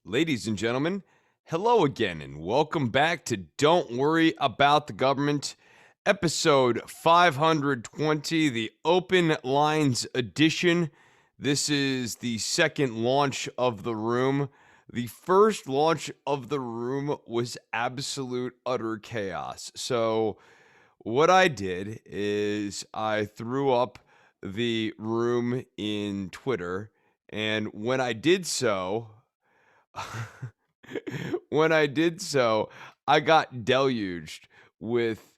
Ladies and gentlemen, hello again and welcome back to Don't Worry About the Government, episode 520, the Open Lines edition. This is the second launch of the room. The first launch of the room was absolute utter chaos. So, what I did is I threw up the room in Twitter, and when I did so, when I did so, I got deluged with,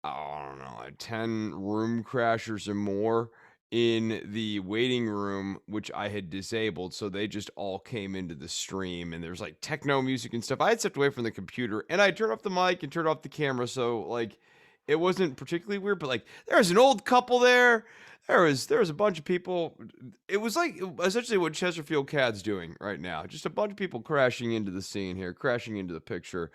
I don't know, like 10 room crashers or more in the waiting room, which I had disabled. So they just all came into the stream and there's like techno music and stuff. I had stepped away from the computer and I turned off the mic and turned off the camera. So, like, it wasn't particularly weird, but like, there was an old couple there. There was a bunch of people. It was like essentially what Chesterfield Cad's doing right now. Just a bunch of people crashing into the scene here, crashing into the picture.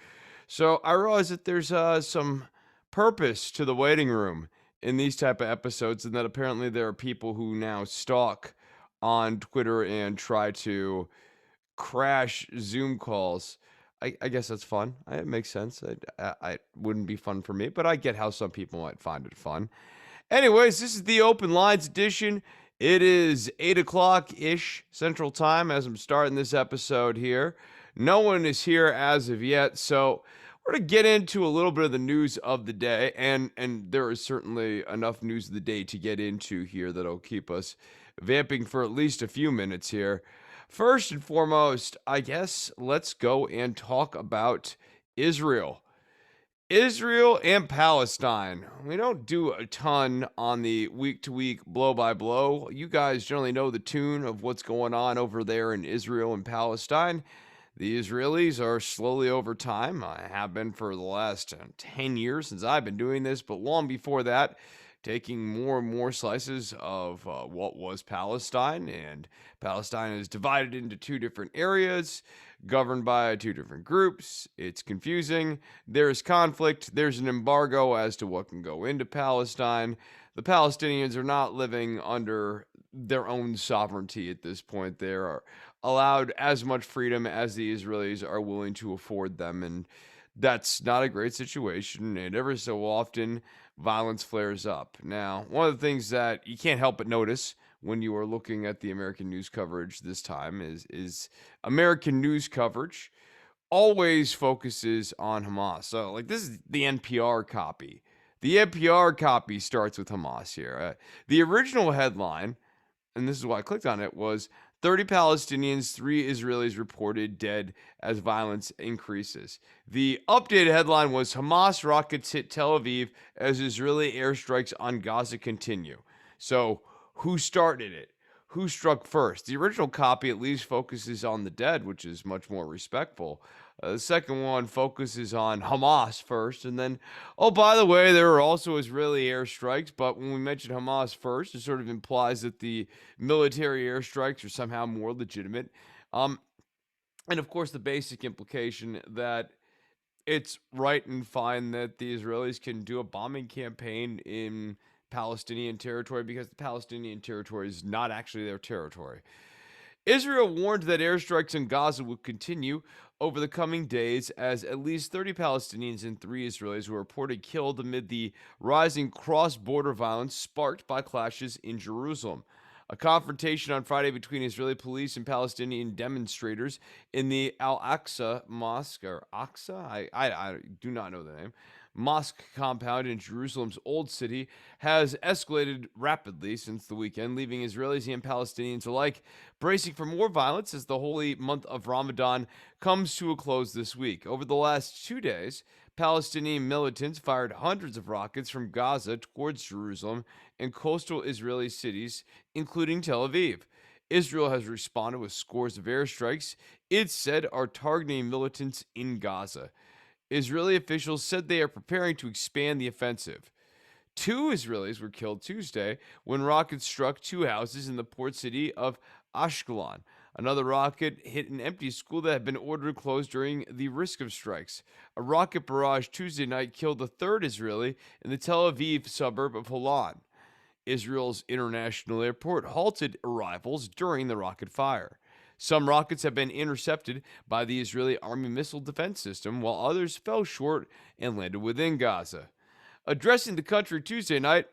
So I realized that there's some purpose to the waiting room in these type of episodes, and that apparently there are people who now stalk on Twitter and try to crash Zoom calls. I guess that's fun. It makes sense. I wouldn't be fun for me, but I get how some people might find it fun. Anyways, this is the Open Lines edition. It is 8 o'clock ish Central Time as I'm starting this episode here. No one is here as of yet, so we're going to get into a little bit of the news of the day, and there is certainly enough news of the day to get into here that'll keep us vamping for at least a few minutes here. First and foremost, I guess let's go and talk about Israel. Israel and Palestine. We don't do a ton on the week to week, blow by blow. You guys generally know the tune of what's going on over there in Israel and Palestine. The Israelis are slowly over time, have been for the last 10 years since I've been doing this, but long before that, taking more and more slices of what was Palestine. And Palestine is divided into two different areas, governed by two different groups. It's confusing. There's conflict. There's an embargo as to what can go into Palestine. The Palestinians are not living under their own sovereignty at this point. They are allowed as much freedom as the Israelis are willing to afford them. And that's not a great situation. And every so often, violence flares up. Now, one of the things that you can't help but notice when you are looking at the American news coverage this time is American news coverage always focuses on Hamas. So, like, this is the NPR copy. The NPR copy starts with Hamas here. The original headline, and this is why I clicked on it, was 30 Palestinians, 3 Israelis reported dead as violence increases. The updated headline was Hamas rockets hit Tel Aviv as Israeli airstrikes on Gaza continue. So, who started it? Who struck first? The original copy at least focuses on the dead, which is much more respectful. The second one focuses on Hamas first, and then, oh, by the way, there are also Israeli airstrikes. But when we mention Hamas first, it sort of implies that the military airstrikes are somehow more legitimate. Um, and of course, the basic implication that it's right and fine that the Israelis can do a bombing campaign in Palestinian territory because the Palestinian territory is not actually their territory. Israel warned that airstrikes in Gaza would continue over the coming days as at least 30 Palestinians and 3 Israelis were reported killed amid the rising cross border violence sparked by clashes in Jerusalem. A confrontation on Friday between Israeli police and Palestinian demonstrators in the Al Aqsa Mosque, or Aqsa? I do not know the name. Mosque compound in Jerusalem's Old City has escalated rapidly since the weekend, leaving Israelis and Palestinians alike bracing for more violence as the holy month of Ramadan comes to a close this week. Over the last 2 days, Palestinian militants fired hundreds of rockets from Gaza towards Jerusalem and coastal Israeli cities, including Tel Aviv. Israel has responded with scores of airstrikes it said are targeting militants in Gaza. Israeli officials said they are preparing to expand the offensive. 2 Israelis were killed Tuesday when rockets struck 2 houses in the port city of Ashkelon. Another rocket hit an empty school that had been ordered closed during the risk of strikes. A rocket barrage Tuesday night killed a third Israeli in the Tel Aviv suburb of Holon. Israel's international airport halted arrivals during the rocket fire. Some rockets have been intercepted by the Israeli Army missile defense system, while others fell short and landed within Gaza. Addressing the country Tuesday night,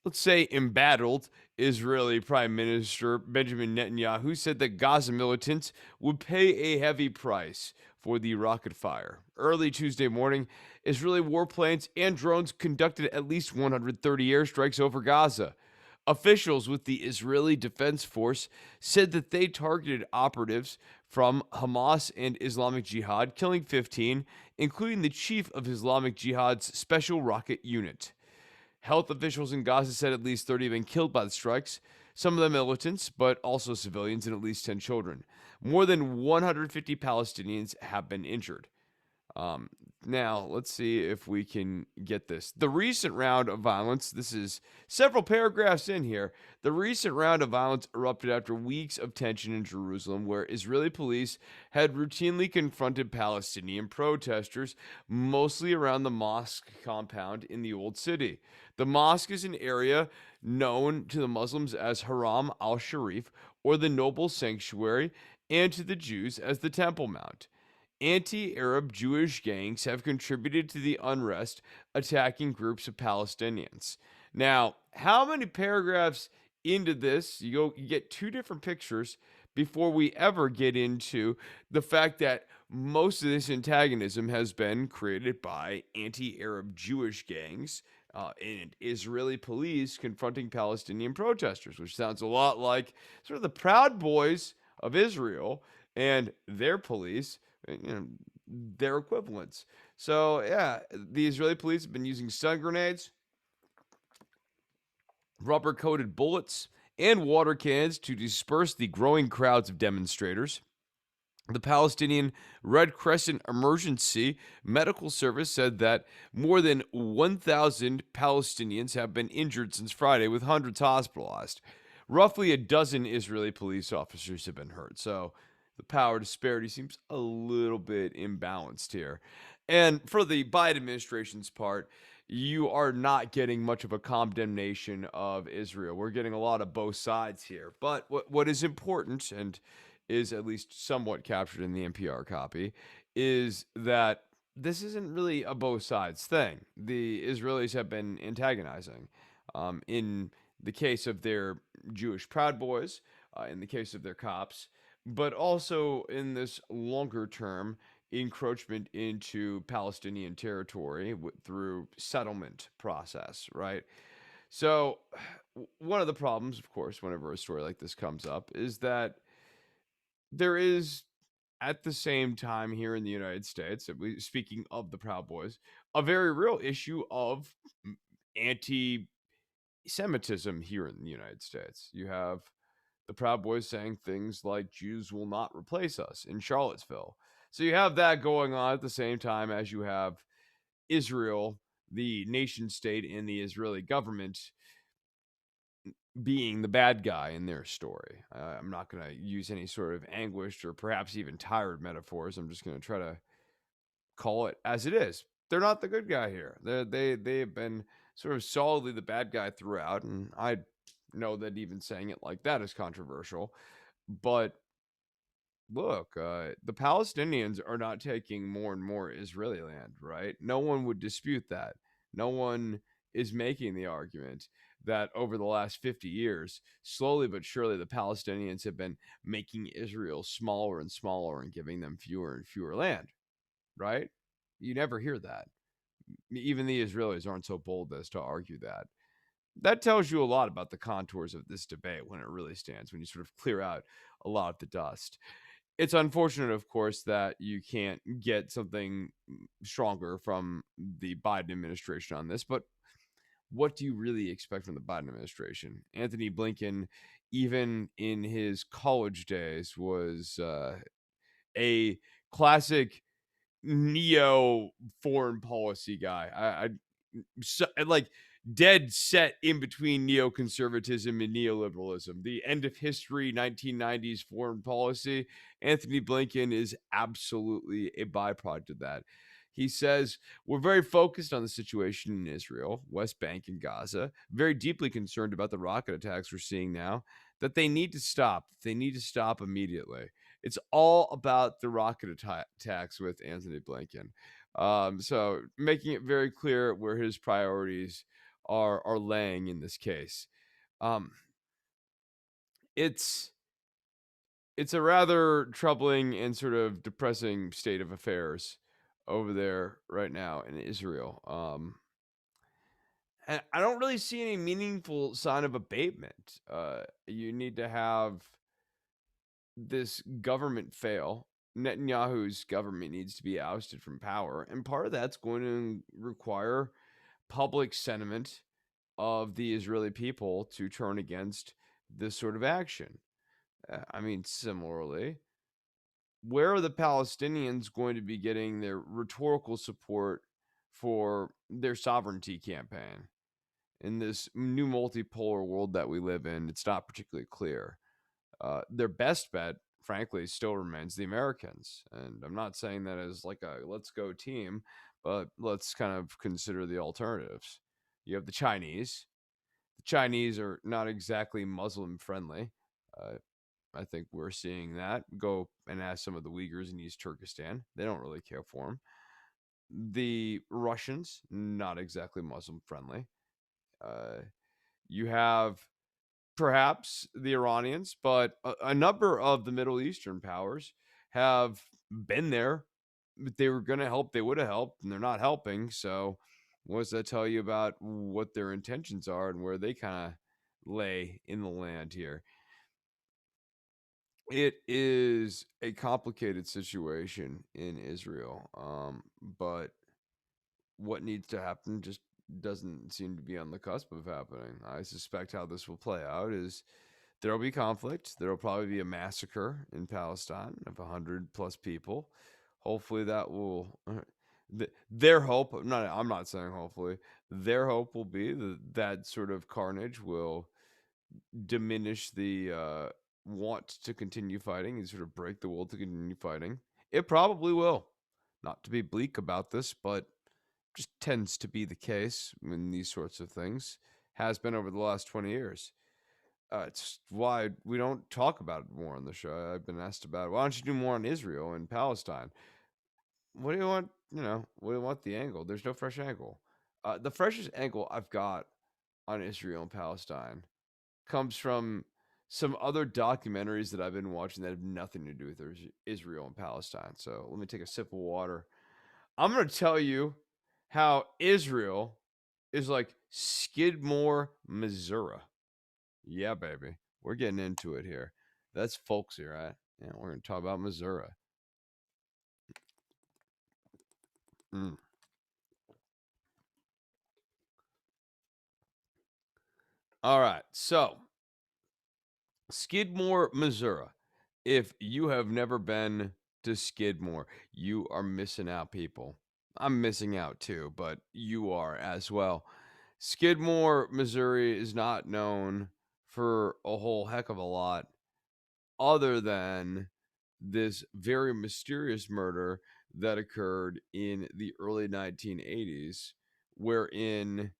let's say embattled Israeli Prime Minister Benjamin Netanyahu said that Gaza militants would pay a heavy price for the rocket fire. Early Tuesday morning, Israeli warplanes and drones conducted at least 130 airstrikes over Gaza. Officials with the Israeli Defense Force said that they targeted operatives from Hamas and Islamic Jihad, killing 15, including the chief of Islamic Jihad's special rocket unit. Health officials in Gaza said at least 30 have been killed by the strikes, some of them militants, but also civilians and at least 10 children. More than 150 Palestinians have been injured. Um, Now, let's see if we can get this. The recent round of violence, this is several paragraphs in here. The recent round of violence erupted after weeks of tension in Jerusalem, where Israeli police had routinely confronted Palestinian protesters, mostly around the mosque compound in the Old City. The mosque is an area known to the Muslims as Haram al Sharif, or the Noble Sanctuary, and to the Jews as the Temple Mount. Anti Arab Jewish gangs have contributed to the unrest, attacking groups of Palestinians. Now, how many paragraphs into this, you get two different pictures before we ever get into the fact that most of this antagonism has been created by anti Arab Jewish gangs and Israeli police confronting Palestinian protesters, which sounds a lot like sort of the Proud Boys of Israel and their police, their equivalents. So yeah, the Israeli police have been using stun grenades, rubber coated bullets, and water cannons to disperse the growing crowds of demonstrators. The Palestinian Red Crescent Emergency Medical Service said that more than 1,000 Palestinians have been injured since Friday, with hundreds hospitalized. Roughly a dozen Israeli police officers have been hurt. So the power disparity seems a little bit imbalanced here. And for the Biden administration's part, you are not getting much of a condemnation of Israel. We're getting a lot of both sides here. But what is important, and is at least somewhat captured in the NPR copy, is that this isn't really a both sides thing. The Israelis have been antagonizing. In the case of their Jewish Proud Boys, in the case of their cops, but also in this longer term encroachment into Palestinian territory through settlement process, right? So, one of the problems, of course, whenever a story like this comes up, is that there is, at the same time here in the United States, speaking of the Proud Boys, a very real issue of anti Semitism here in the United States. You have the Proud Boys saying things like Jews will not replace us in Charlottesville. So you have that going on at the same time as you have Israel, the nation state, and the Israeli government being the bad guy in their story. I'm not going to use any sort of anguished or perhaps even tired metaphors. I'm just going to try to call it as it is. They're not the good guy here. They have been sort of solidly the bad guy throughout, and I know that even saying it like that is controversial. But look, the Palestinians are not taking more and more Israeli land, right? No one would dispute that. No one is making the argument that over the last 50 years, slowly but surely, the Palestinians have been making Israel smaller and smaller and giving them fewer and fewer land, right? You never hear that. Even the Israelis aren't so bold as to argue that. That tells you a lot about the contours of this debate when it really stands, when you sort of clear out a lot of the dust. It's unfortunate, of course, that you can't get something stronger from the Biden administration on this, but what do you really expect from the Biden administration? Anthony Blinken, even in his college days, was a classic neo foreign policy guy. Like dead set in between neoconservatism and neoliberalism. The end of history 1990s foreign policy. Anthony Blinken is absolutely a byproduct of that. He says, we're very focused on the situation in Israel, West Bank, and Gaza, very deeply concerned about the rocket attacks we're seeing now. that they need to stop. They need to stop immediately. It's all about the rocket attacks with Anthony Blinken. So making it very clear where his priorities are laying in this case. Um, it's it's a rather troubling and sort of depressing state of affairs over there right now in Israel. And I don't really see any meaningful sign of abatement. You need to have this government fail. Netanyahu's government needs to be ousted from power. And part of that's going to require public sentiment of the Israeli people to turn against this sort of action. I mean, similarly, where are the Palestinians going to be getting their rhetorical support for their sovereignty campaign? In this new multipolar world that we live in, it's not particularly clear. Their best bet, frankly, still remains the Americans. And I'm not saying that as like a let's go team, but let's kind of consider the alternatives. You have the Chinese. The Chinese are not exactly Muslim friendly. Uh, I think we're seeing that. Go and ask some of the Uyghurs in East Turkestan. They don't really care for them. The Russians, not exactly Muslim friendly. Uh, you have perhaps the Iranians, but a number of the Middle Eastern powers have been there. If they were going to help, they would have helped, and they're not helping. So, what does that tell you about what their intentions are and where they kind of lay in the land here? It is a complicated situation in Israel, but what needs to happen just doesn't seem to be on the cusp of happening. I suspect how this will play out is there'll be conflict. There'll probably be a massacre in Palestine of 100 plus people. Hopefully, that will. Their hope, I'm not saying hopefully, their hope will be that that sort of carnage will diminish the want to continue fighting and sort of break the will to continue fighting. It probably will. Not to be bleak about this, but just tends to be the case in these sorts of things. Has been over the last 20 years. It's why we don't talk about it more on the show. I've been asked about, why don't you do more on Israel and Palestine? What do you want? What do you want the angle? There's no fresh angle. The freshest angle I've got on Israel and Palestine comes from some other documentaries that I've been watching that have nothing to do with Israel and Palestine. So let me take a sip of water. I'm going to tell you how Israel is like Skidmore, Missouri. Yeah, baby. We're getting into it here. That's folksy, right? Yeah, we're going to talk about Missouri. Mm. All right. So, Skidmore, Missouri. If you have never been to Skidmore, you are missing out, people. I'm missing out too, but you are as well. Skidmore, Missouri is not known for a whole heck of a lot other than this very mysterious murder that occurred in the early 1980s, wherein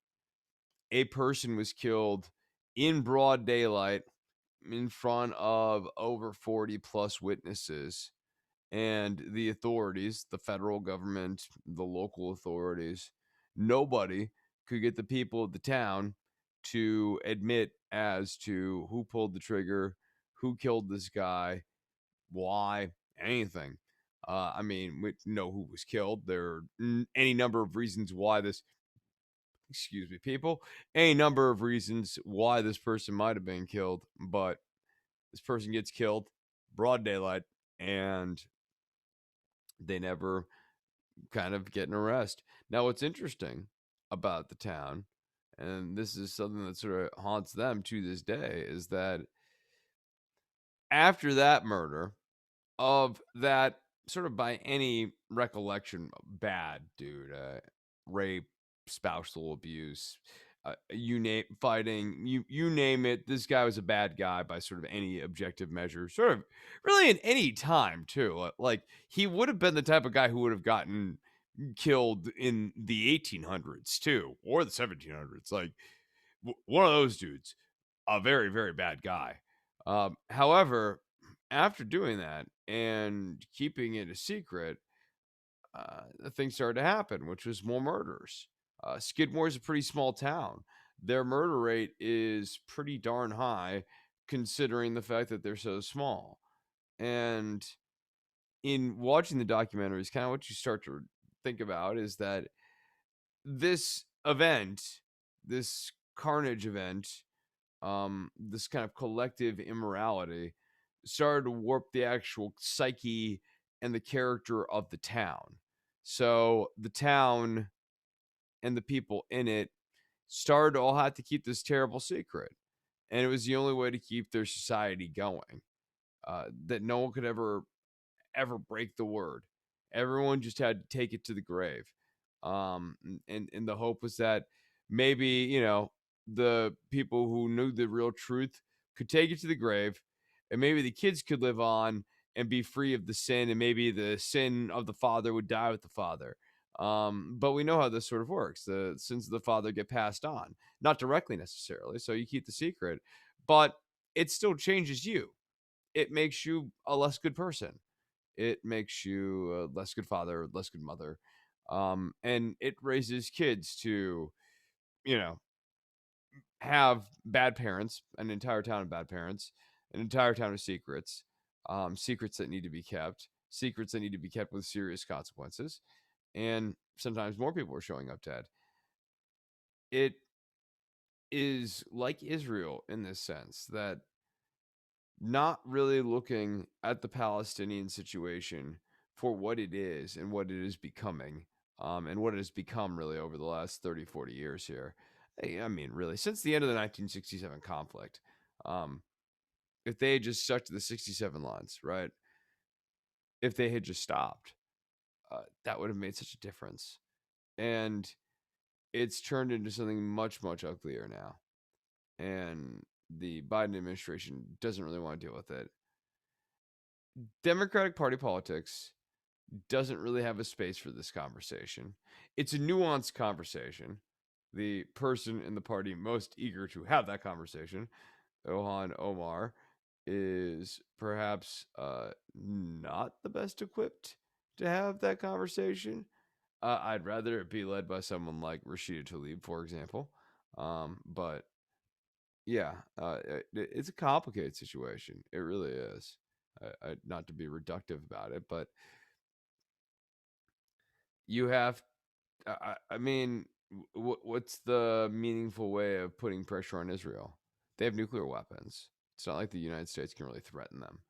a person was killed in broad daylight in front of over 40 plus witnesses. And the authorities, the federal government, the local authorities, nobody could get the people of the town to admit as to who pulled the trigger, who killed this guy, why, anything. I mean, we know who was killed. There are any number of reasons why this, excuse me, people, any number of reasons why this person might have been killed, but this person gets killed, broad daylight, and they never kind of get an arrest. Now, what's interesting about the town, and this is something that sort of haunts them to this day, is that after that murder, of that sort of by any recollection, bad dude, rape, spousal abuse, you name fighting, you name it. This guy was a bad guy by sort of any objective measure, sort of really in any time too. Like he would have been the type of guy who would have gotten killed in the 1800s too, or the 1700s. Like one of those dudes, a very very bad guy. However, after doing that and keeping it a secret, things started to happen, which was more murders. Skidmore is a pretty small town. Their murder rate is pretty darn high, considering the fact that they're so small. And in watching the documentaries, kind of what you start to think about is that this event, this carnage event, this kind of collective immorality started to warp the actual psyche and the character of the town. So the town and the people in it started to all have to keep this terrible secret. And it was the only way to keep their society going. That no one could ever break the word. Everyone just had to take it to the grave. And the hope was that maybe, the people who knew the real truth could take it to the grave, and maybe the kids could live on and be free of the sin, and maybe the sin of the father would die with the father. But we know how this sort of works. The sins of the father get passed on, not directly necessarily. So you keep the secret, but it still changes you. It makes you a less good person. It makes you a less good father, less good mother. And it raises kids to, you know, have bad parents, an entire town of bad parents, an entire town of secrets, secrets that need to be kept, secrets that need to be kept with serious consequences. And sometimes more people are showing up dead. It is like Israel in this sense that not really looking at the Palestinian situation for what it is and what it is becoming, and what it has become really over the last 30, 40 years here. I mean, really, since the end of the 1967 conflict, um, if they had just stuck to the 67 lines, right? If they had just stopped, that would have made such a difference. And it's turned into something much, much uglier now. And the Biden administration doesn't really want to deal with it. Democratic Party politics doesn't really have a space for this conversation. It's a nuanced conversation. The person in the party most eager to have that conversation, Ilhan Omar, is perhaps not the best equipped to have that conversation. I'd rather it be led by someone like Rashida Tlaib, for example. But yeah, it's a complicated situation. It really is. Not to be reductive about it, but you have I mean, what's the meaningful way of putting pressure on Israel? They have nuclear weapons. It's not like the United States can really threaten them.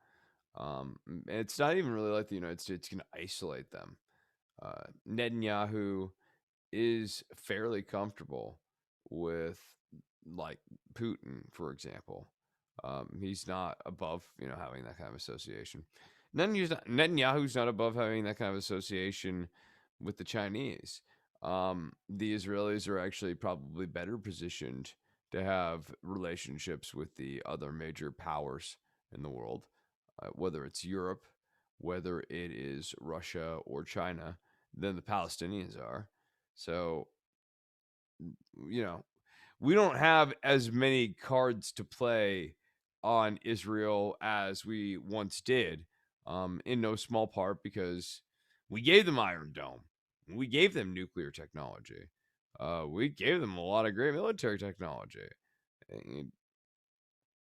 And it's not even really like the United States can isolate them. Netanyahu is fairly comfortable with, like, Putin, for example. He's not above, having that kind of association. Netanyahu's not above having that kind of association with the Chinese. The Israelis are actually probably better positioned to have relationships with the other major powers in the world, whether it's Europe, whether it is Russia or China, than the Palestinians are. So, you know, we don't have as many cards to play on Israel as we once did, in no small part because we gave them Iron Dome, we gave them nuclear technology, we gave them a lot of great military technology. And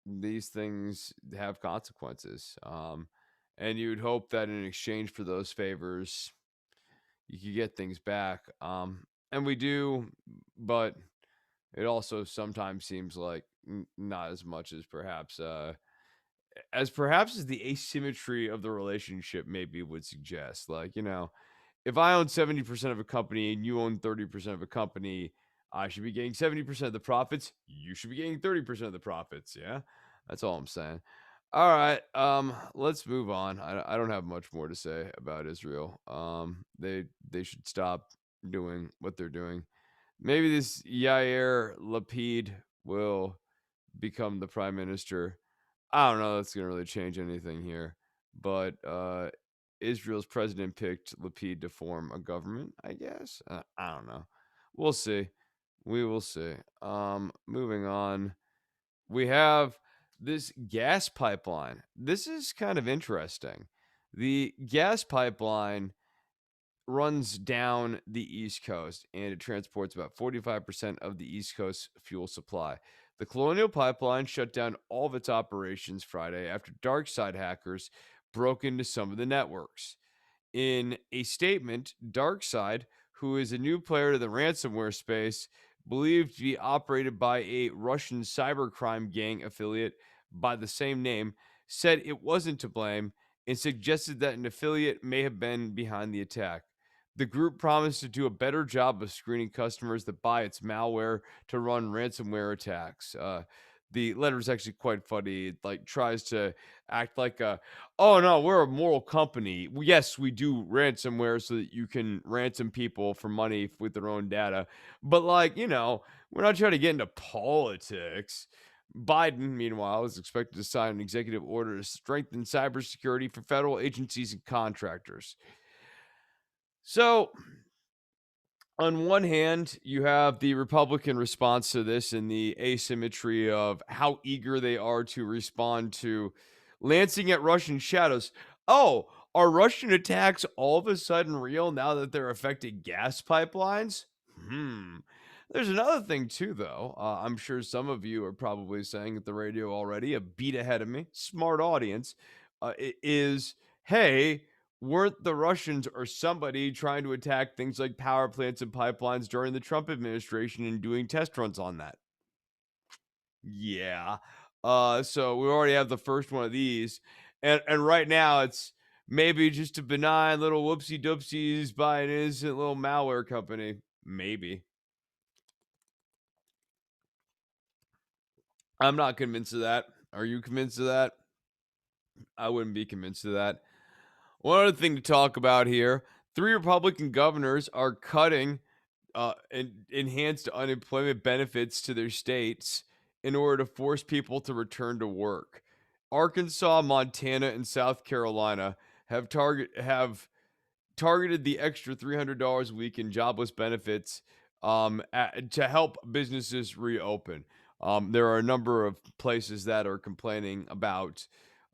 these things have consequences, and you'd hope that in exchange for those favors, you could get things back, and we do, but it also sometimes seems like not as much as perhaps as the asymmetry of the relationship maybe would suggest. Like, if I own 70% of a company and you own 30% of a company, I should be getting 70% of the profits. You should be getting 30% of the profits. Yeah. That's all I'm saying. All right. Let's move on. I don't have much more to say about Israel. They should stop doing what they're doing. Maybe this Yair Lapid will become the prime minister. I don't know. That's gonna really change anything here, but Israel's president picked Lapid to form a government. I guess. I don't know. We'll see. We will see. Moving on. We have This gas pipeline. This is kind of interesting. The gas pipeline runs down the East Coast and it transports about 45% of the East Coast fuel supply. The Colonial Pipeline shut down all of its operations Friday after dark side hackers broke into some of the networks. In a statement, Darkseid, who is a new player to the ransomware space, believed to be operated by a Russian cybercrime gang affiliate by the same name, said it wasn't to blame and suggested that an affiliate may have been behind the attack. The group promised to do a better job of screening customers that buy its malware to run ransomware attacks. The letter is actually quite funny. It like tries to act like a, oh no, we're a moral company. Yes, we do ransomware so that you can ransom people for money with their own data. But like, we're not trying to get into politics. Biden, meanwhile, is expected to sign an executive order to strengthen cybersecurity for federal agencies and contractors. So, on one hand, you have the Republican response to this and the asymmetry of how eager they are to respond to lancing at Russian shadows. Oh, are Russian attacks all of a sudden real now that they're affecting gas pipelines? Hmm. There's another thing too, though. I'm sure some of you are probably saying at the radio already, a beat ahead of me, smart audience, is hey, weren't the Russians or somebody trying to attack things like power plants and pipelines during the Trump administration and doing test runs on that? Yeah. So we already have the first one of these. And right now it's maybe just a benign little whoopsie doopsies by an innocent little malware company. Maybe. I'm not convinced of that. Are you convinced of that? I wouldn't be convinced of that. One other thing to talk about here, three Republican governors are cutting enhanced unemployment benefits to their states in order to force people to return to work. Arkansas, Montana, and South Carolina have targeted the extra $300 a week in jobless benefits to help businesses reopen. There are a number of places that are complaining about,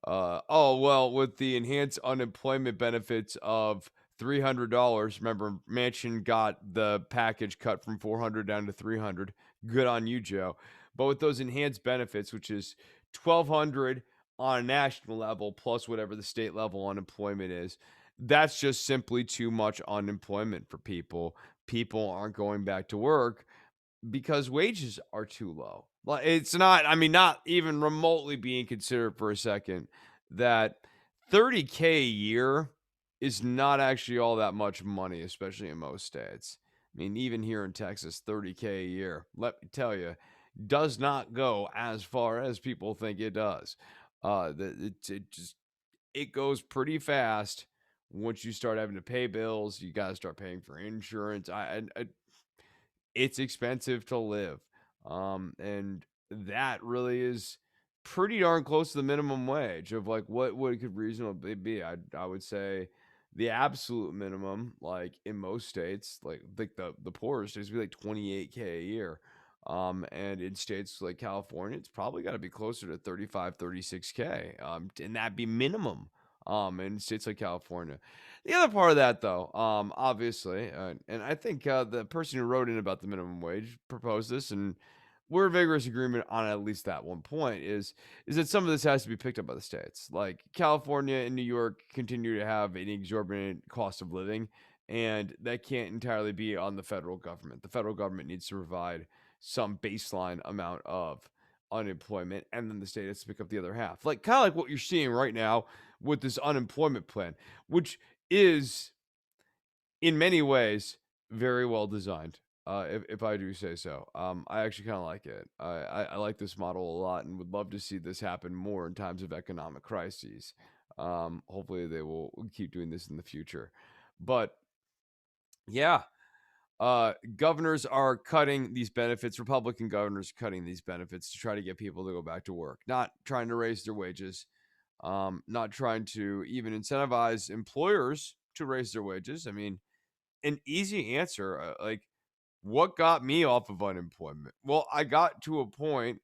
oh, well, with the enhanced unemployment benefits of $300. Remember, Manchin got the package cut from 400 down to 300. Good on you, Joe. But with those enhanced benefits, which is 1,200 on a national level plus whatever the state level unemployment is, that's just simply too much unemployment for people. People aren't going back to work because wages are too low. Like it's not, I mean, not even remotely being considered for a second that 30K a year is not actually all that much money, especially in most states. I mean, even here in Texas, 30K a year, let me tell you, does not go as far as people think it does. It goes pretty fast once you start having to pay bills. You got to start paying for insurance. It's expensive to live. And that really is pretty darn close to the minimum wage of like what it could reasonably be. I would say the absolute minimum, like in most states, like the poorest states, would be like 28K a year. And in states like California, it's probably got to be closer to 35, 36K. And that'd be minimum. In states like California. The other part of that, though, obviously, and I think the person who wrote in about the minimum wage proposed this, and we're in vigorous agreement on at least that one point, is that some of this has to be picked up by the states. Like California and New York continue to have an exorbitant cost of living, and that can't entirely be on the federal government. The federal government needs to provide some baseline amount of unemployment, and then the state has to pick up the other half. Like kind of like what you're seeing right now with this unemployment plan, which is in many ways very well designed. If I do say so, I actually kind of like it. I like this model a lot, and would love to see this happen more in times of economic crises. Hopefully, they will keep doing this in the future. But yeah, governors are cutting these benefits. Republican governors cutting these benefits to try to get people to go back to work, not trying to raise their wages, not trying to even incentivize employers to raise their wages. I mean, an easy answer, like what got me off of unemployment? Well, I got to a point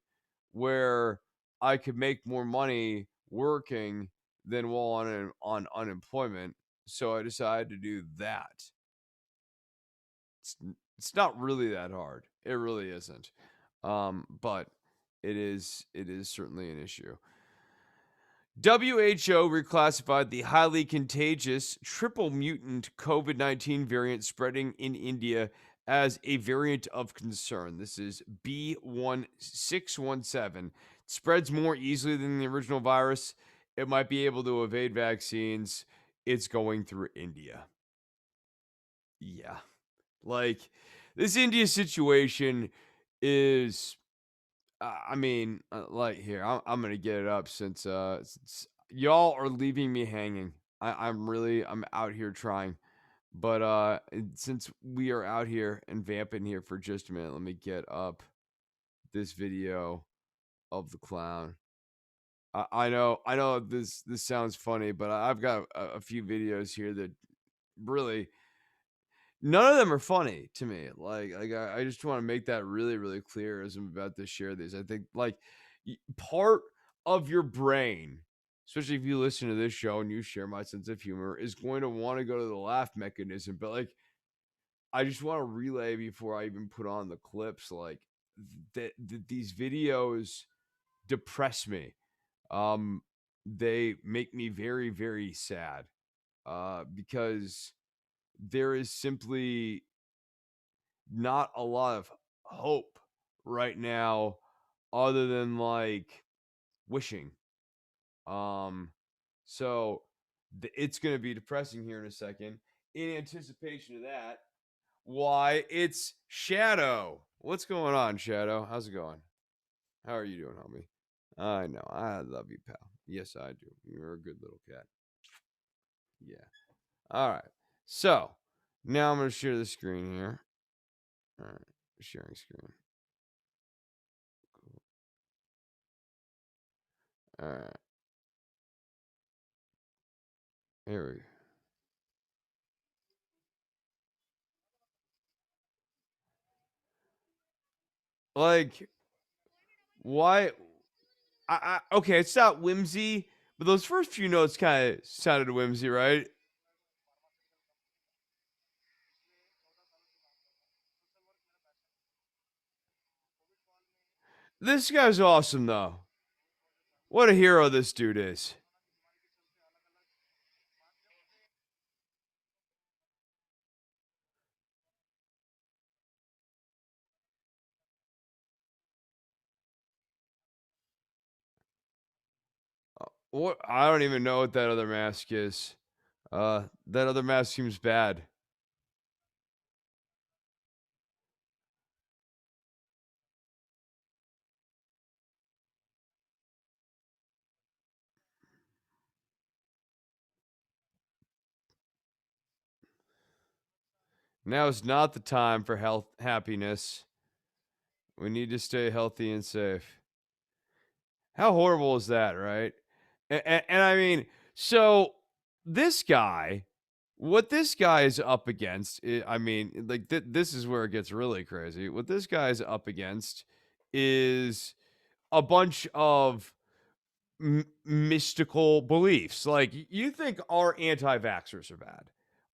where I could make more money working than while on unemployment. So I decided to do that. It's not really that hard. It really isn't. But it is certainly an issue. WHO reclassified the highly contagious triple mutant COVID 19 variant spreading in India as a variant of concern. This is B1617. It spreads more easily than the original virus. It might be able to evade vaccines. It's going through India. Yeah. Like, this India situation is I mean, like here, I'm gonna get it up since y'all are leaving me hanging. I'm out here trying, but since we are out here and vamping here for just a minute, let me get up this video of the clown. I know this sounds funny, but I've got a few videos here that really none of them are funny to me. I just want to make that really, really clear as I'm about to share these. I think part of your brain, especially if you listen to this show and you share my sense of humor, is going to want to go to the laugh mechanism. But I just want to relay before I even put on the clips, that these videos depress me. Um, they make me very, very sad. Because there is simply not a lot of hope right now other than wishing. Um so it's going to be depressing here in a second. In anticipation of that, why it's Shadow. What's going on, Shadow? How's it going? How are you doing, homie? I know. I love you, pal. Yes, I do. You're a good little cat. Yeah. All right. So, now I'm going to share the screen here. All right. Sharing screen. All right. Here we go. Like, why? Okay, it's not whimsy, but those first few notes kind of sounded whimsy, right? This guy's awesome, though. What a hero this dude is. What? I don't even know what that other mask is. That other mask seems bad. Now is not the time for health happiness. We need to stay healthy and safe. How horrible is that, right? And I mean, so this guy, what this guy is up against, I mean, this is where it gets really crazy. What this guy is up against is a bunch of mystical beliefs. Like you think our anti-vaxxers are bad,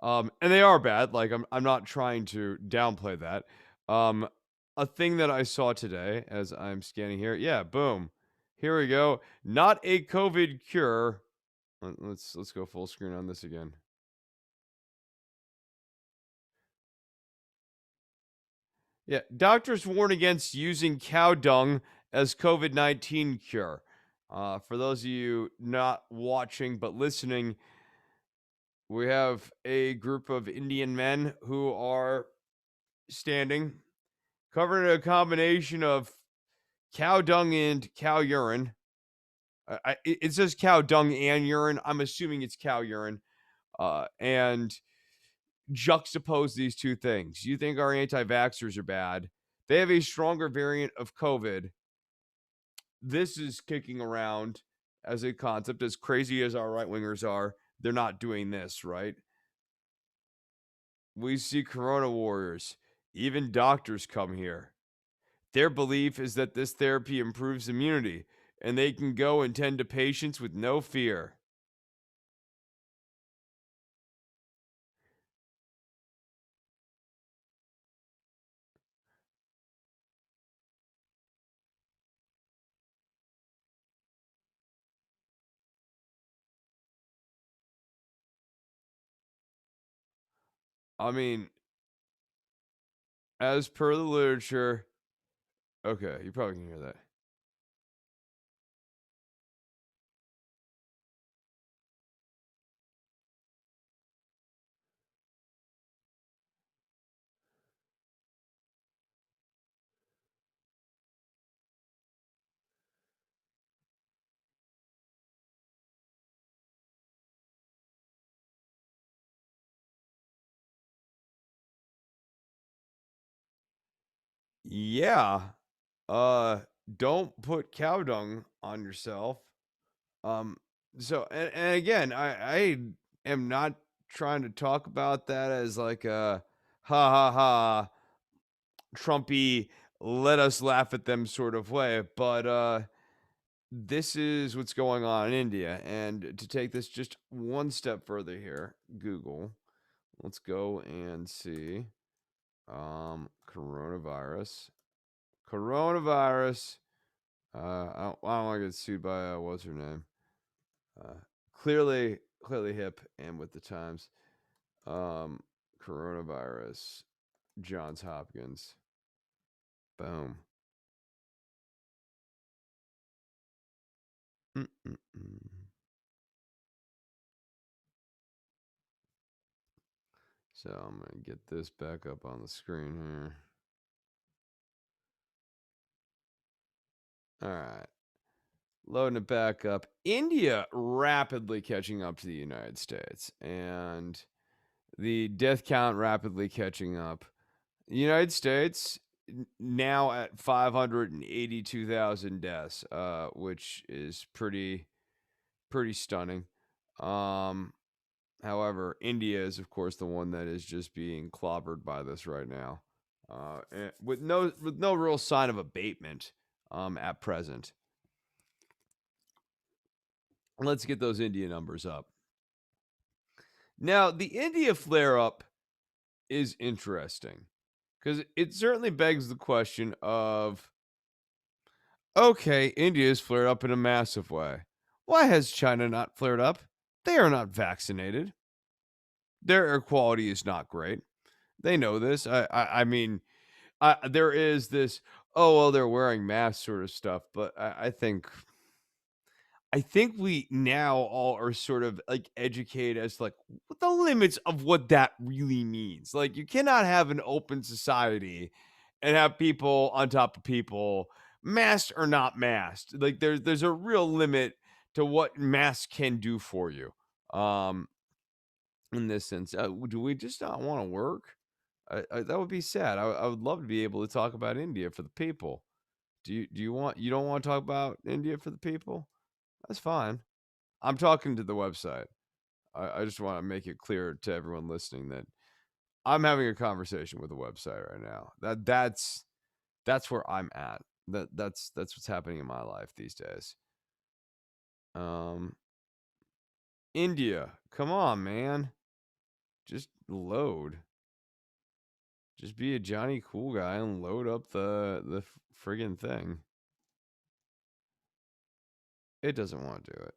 and they are bad. Like I'm not trying to downplay that. Um, a thing that I saw today as I'm scanning here, yeah, boom, here we go. Not a COVID cure. Let's go full screen on this again. Yeah, doctors warn against using cow dung as COVID-19 cure. For those of you not watching but listening, we have a group of Indian men who are standing, covered in a combination of cow dung and cow urine. It says cow dung and urine. I'm assuming it's cow urine. And juxtapose these two things. You think our anti vaxxers are bad. They have a stronger variant of COVID. This is kicking around as a concept, as crazy as our right wingers are. They're not doing this, right? We see Corona warriors. Even doctors come here. Their belief is that this therapy improves immunity. and they can go and tend to patients with no fear. I mean, as per the literature, okay, you probably can hear that. Yeah. Uh, don't put cow dung on yourself. Um, so and again, I am not trying to talk about that as like a ha ha ha Trumpy, let us laugh at them sort of way, but this is what's going on in India. And to take this just one step further here, Google, let's go and see coronavirus. Coronavirus. I don't want to get sued by what's her name? Uh, clearly hip and with the times. Um, coronavirus. Johns Hopkins. Boom. Mm-mm-mm. So I'm gonna get this back up on the screen here. All right. Loading it back up. India rapidly catching up to the United States and the death count rapidly catching up. The United States now at 582,000 deaths, which is pretty stunning. Um, However, India is of course the one that is just being clobbered by this right now, with no real sign of abatement at present. Let's get those India numbers up. Now, the India flare up is interesting because it certainly begs the question of okay, India is flared up in a massive way. Why has China not flared up? They are not vaccinated. Their air quality is not great. They know this. I mean, there is this, oh well, they're wearing masks sort of stuff, but I think we now all are sort of like educated as to, like what the limits of what that really means. Like you cannot have an open society and have people on top of people, masked or not masked. Like there's a real limit to what masks can do for you. Um, in this sense, do we just not want to work? That would be sad. I would love to be able to talk about India for the people. You don't want to talk about India for the people? That's fine. I'm talking to the website. I just want to make it clear to everyone listening that I'm having a conversation with the website right now. That's where I'm at. That's what's happening in my life these days. Um, India, come on, man, just load. Just be a Johnny Cool guy and load up the friggin' thing. It doesn't want to do it.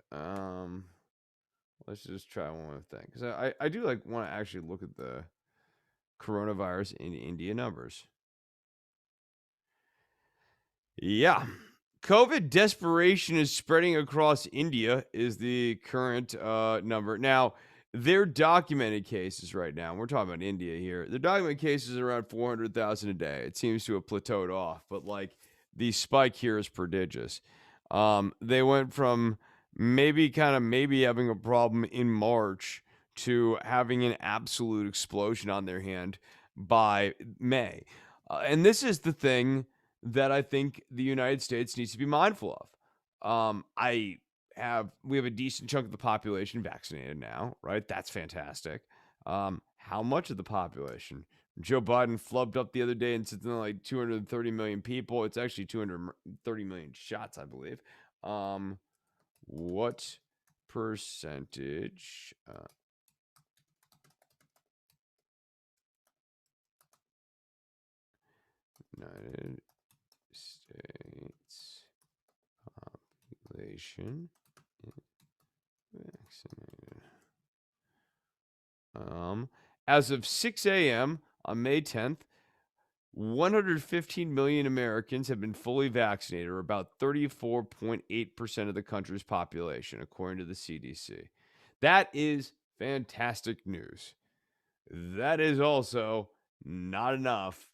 Let's just try one more thing because I do like want to actually look at the coronavirus in India numbers. Yeah. COVID desperation is spreading across India, is the current number. Now, their documented cases right now, we're talking about India here, the documented cases are around 400,000 a day. It seems to have plateaued off, but like the spike here is prodigious. They went from maybe having a problem in March to having an absolute explosion on their hand by May. And this is the thing that I think the United States needs to be mindful of. We have a decent chunk of the population vaccinated now, right? That's fantastic. How much of the population? Joe Biden flubbed up the other day and said something like 230 million people. It's actually 230 million shots, I believe. What percentage United States population vaccinated? As of 6 a.m. on May 10th, 115 million Americans have been fully vaccinated, or about 34.8% of the country's population, according to the CDC. That is fantastic news. That is also not enough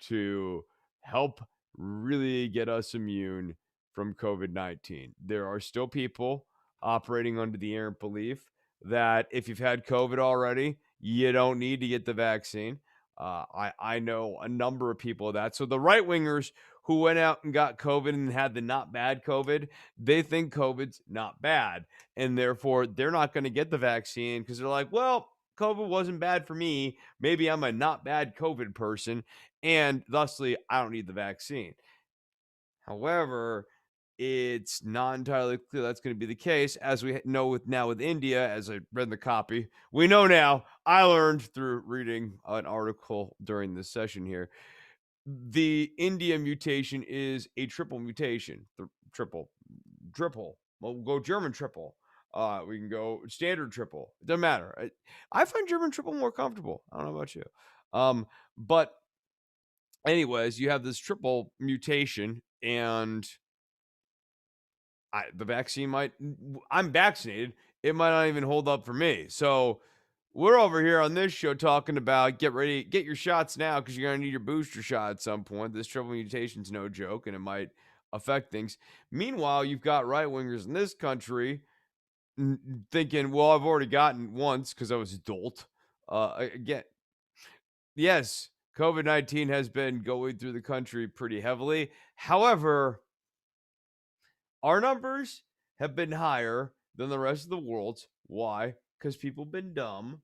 to help really get us immune from COVID 19. There are still people operating under the errant belief that if you've had COVID already, you don't need to get the vaccine. I know a number of people of that. So the right wingers who went out and got COVID and had the not bad COVID, they think COVID's not bad. And therefore, they're not going to get the vaccine because they're like, well, COVID wasn't bad for me. Maybe I'm a not bad COVID person and thusly I don't need the vaccine. However, it's not entirely clear that's going to be the case, as we know with India. As I read in the copy, we know now. I learned through reading an article during this session here. The India mutation is a triple mutation. Triple. Well, we'll go German triple. We can go standard triple. It doesn't matter. I find German triple more comfortable. I don't know about you. But anyways, you have this triple mutation, and the vaccine might. I'm vaccinated. It might not even hold up for me. So we're over here on this show talking about get ready, get your shots now because you're gonna need your booster shot at some point. This triple mutation's no joke, and it might affect things. Meanwhile, you've got right wingers in this country thinking, "Well, I've already gotten once because I was adult." Again, yes, COVID-19 has been going through the country pretty heavily. However, our numbers have been higher than the rest of the world's. Why? Because people have been dumb.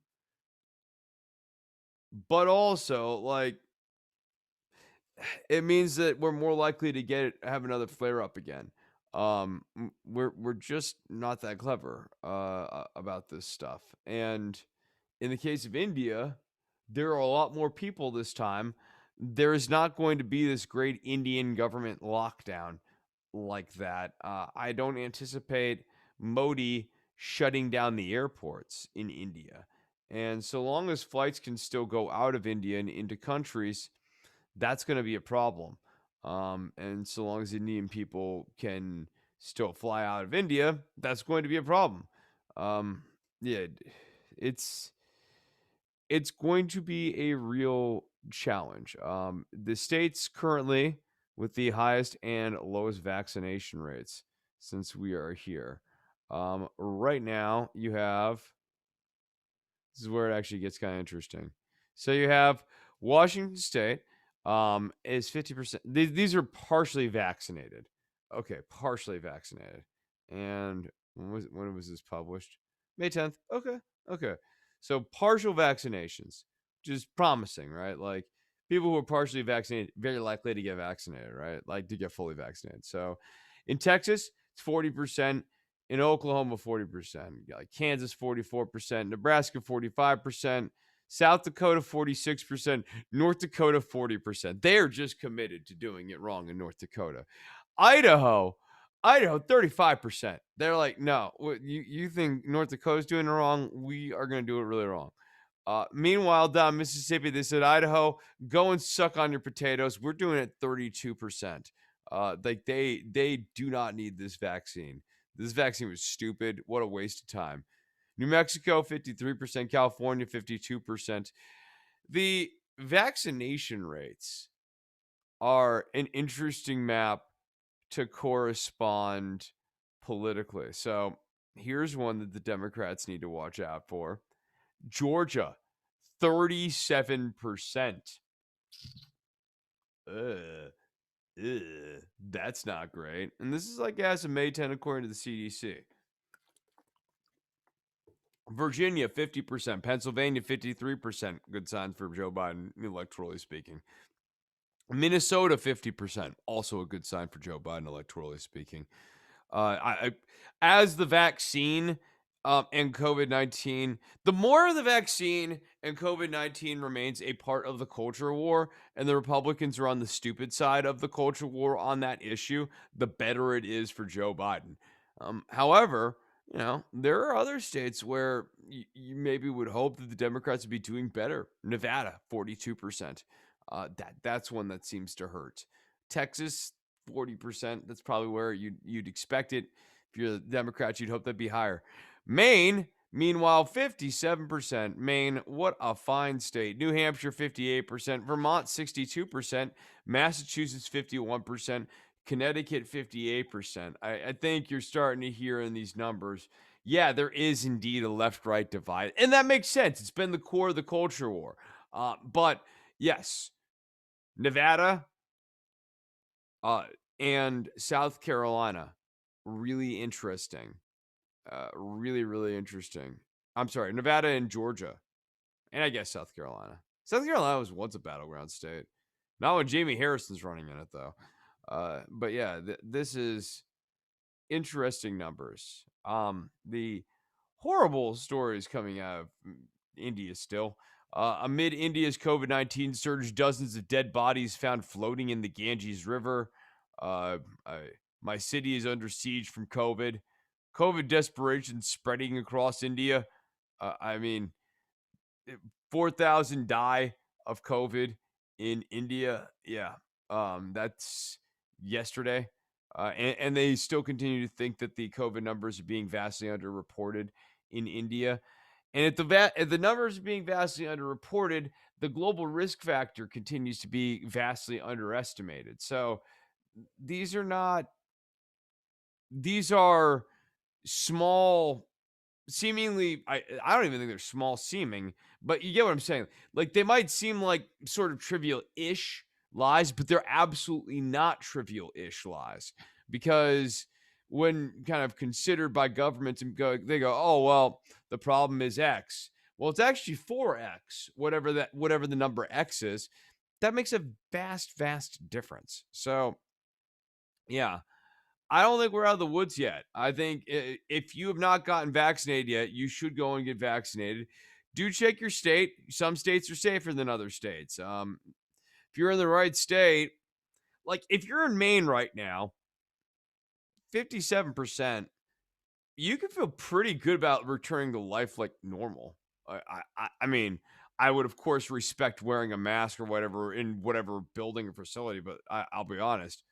But also, like, it means that we're more likely to have another flare up again. We're just not that clever about this stuff. And in the case of India, there are a lot more people this time. There is not going to be this great Indian government lockdown like that. I don't anticipate Modi shutting down the airports in India. And so long as flights can still go out of India and into countries, that's going to be a problem. And so long as Indian people can still fly out of India, that's going to be a problem. Yeah, it's it's going to be a real challenge. The states currently with the highest and lowest vaccination rates since we are here. Right now, you have this is where it actually gets kind of interesting. So you have Washington State is 50%. These are partially vaccinated. Okay, partially vaccinated. And when was this published? May 10th. Okay. Okay. So partial vaccinations, which is promising, right? Like people who are partially vaccinated, very likely to get vaccinated, right? Like to get fully vaccinated. So in Texas, it's 40%. In Oklahoma, 40%. Like Kansas, 44%. Nebraska, 45%. South Dakota, 46%. North Dakota, 40%. They are just committed to doing it wrong in North Dakota. Idaho, 35%. They're like, no, you think North Dakota's doing it wrong? We are going to do it really wrong. Meanwhile, down Mississippi, they said, Idaho, go and suck on your potatoes. We're doing it 32%. Like they do not need this vaccine. This vaccine was stupid. What a waste of time. New Mexico, 53%. California, 52%. The vaccination rates are an interesting map to correspond politically. So here's one that the Democrats need to watch out for. Georgia, 37%. Ugh. That's not great. And this is like as of May 10, according to the CDC. Virginia, 50%. Pennsylvania, 53%. Good signs for Joe Biden, electorally speaking. Minnesota, 50%. Also a good sign for Joe Biden, electorally speaking. As the vaccine and COVID-19, the more the vaccine and COVID-19 remains a part of the culture war, and the Republicans are on the stupid side of the culture war on that issue, the better it is for Joe Biden. However, there are other states where you maybe would hope that the Democrats would be doing better. Nevada, 42%. That's one that seems to hurt. Texas, 40%. That's probably where you'd expect it. If you're the Democrats, you'd hope that'd be higher. Maine, meanwhile, 57%. Maine, what a fine state. New Hampshire, 58%. Vermont, 62%. Massachusetts, 51%. Connecticut, 58%. I think you're starting to hear in these numbers, yeah, there is indeed a left right divide. And that makes sense. It's been the core of the culture war. But yes, Nevada, uh, and South Carolina, really interesting. Really, really interesting. I'm sorry, Nevada and Georgia, and I guess South Carolina. South Carolina was once a battleground state. Not when Jamie Harrison's running in it, though. But yeah, this is interesting numbers. The horrible stories coming out of India still. Amid India's COVID 19 surge, dozens of dead bodies found floating in the Ganges River. Uh, I, my city is under siege from COVID. COVID desperation spreading across India. I mean, 4,000 die of COVID in India. Yeah. That's yesterday. And they still continue to think that the COVID numbers are being vastly underreported in India. And if the numbers are being vastly underreported, the global risk factor continues to be vastly underestimated. So these are not, these are small seemingly I don't even think they're small seeming, but you get what I'm saying. Like they might seem like sort of trivial-ish lies, but they're absolutely not trivial-ish lies because when kind of considered by governments and they go, "Oh, well, the problem is X." Well, it's actually 4X, whatever the number X is. That makes a vast difference. So, yeah, I don't think we're out of the woods yet. I think if you have not gotten vaccinated yet, you should go and get vaccinated. Do check your state. Some states are safer than other states. If you're in the right state, like if you're in Maine right now, 57%, you can feel pretty good about returning to life like normal. I mean, I would of course respect wearing a mask or whatever in whatever building or facility, but I'll be honest,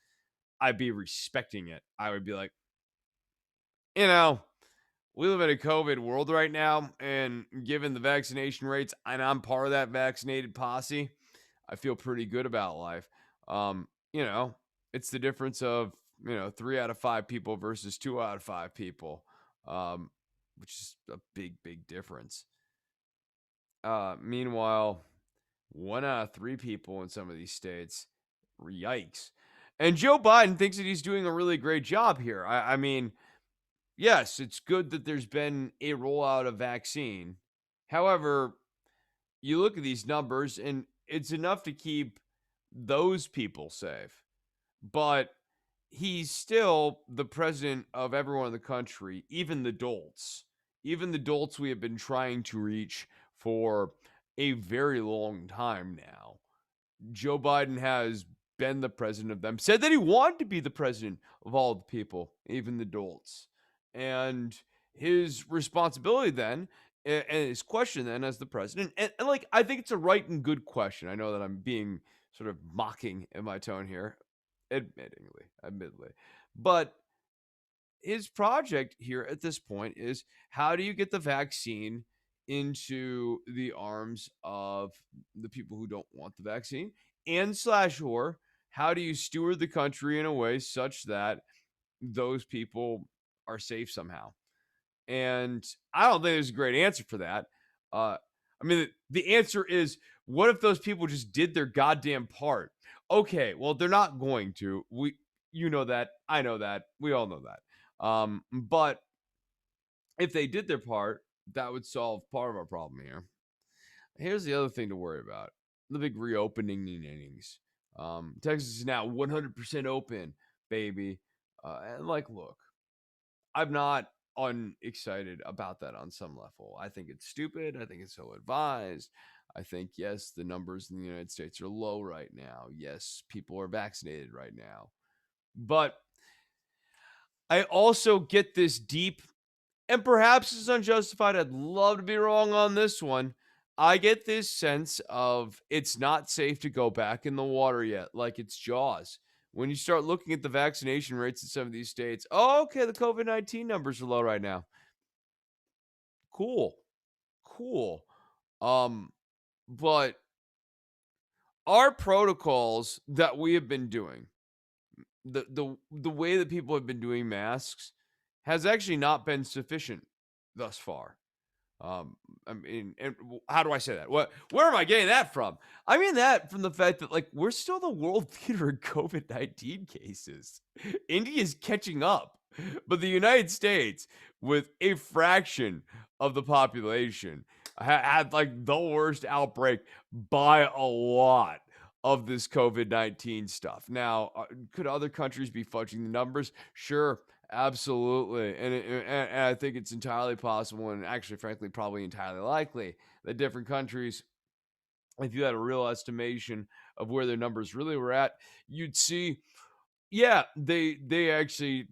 I'd be respecting it. I would be like, you know, we live in a COVID world right now, and given the vaccination rates, and I'm part of that vaccinated posse, I feel pretty good about life. You know, it's the difference of 3 out of 5 people versus 2 out of 5 people, um, which is a big difference. Meanwhile, 1 out of 3 people in some of these states, yikes. And Joe Biden thinks that he's doing a really great job here. I mean, yes, it's good that there's been a rollout of vaccine. However, you look at these numbers and it's enough to keep those people safe. But he's still the president of everyone in the country, even the dolts. Even the dolts we have been trying to reach for a very long time now. Joe Biden has been the president of them, said that he wanted to be the president of all the people, even the dolts. And his responsibility then, and his question then as the president, and like, I think it's a right and good question. I know that I'm being sort of mocking in my tone here, admittedly. But his project here at this point is how do you get the vaccine into the arms of the people who don't want the vaccine and slash or how do you steward the country in a way such that those people are safe somehow? And I don't think there's a great answer for that. I mean, the answer is what if those people just did their goddamn part? Okay, well, they're not going to. You know that. I know that. We all know that. But if they did their part, that would solve part of our problem here. Here's the other thing to worry about: the big reopening innings. Texas is now 100% open, baby. And like, look. I'm not unexcited about that on some level. I think it's stupid. I think it's ill advised. I think, yes, the numbers in the United States are low right now. Yes, people are vaccinated right now. But I also get this deep, and perhaps it's unjustified. I'd love to be wrong on this one. I get this sense of it's not safe to go back in the water yet, like it's Jaws. When you start looking at the vaccination rates in some of these states, oh, okay, the COVID-19 numbers are low right now. Cool. Cool. Um, but our protocols that we have been doing, the way that people have been doing masks has actually not been sufficient thus far. Um, I mean, and how do I say that? Where am I getting that from? I mean that from the fact that like we're still the world leader in COVID-19 cases. India's catching up, but the United States, with a fraction of the population, had like the worst outbreak by a lot of this COVID-19 stuff. Now, could other countries be fudging the numbers? Sure, absolutely, and I think it's entirely possible, and actually, frankly, probably entirely likely that different countries, if you had a real estimation of where their numbers really were at, you'd see, yeah, they actually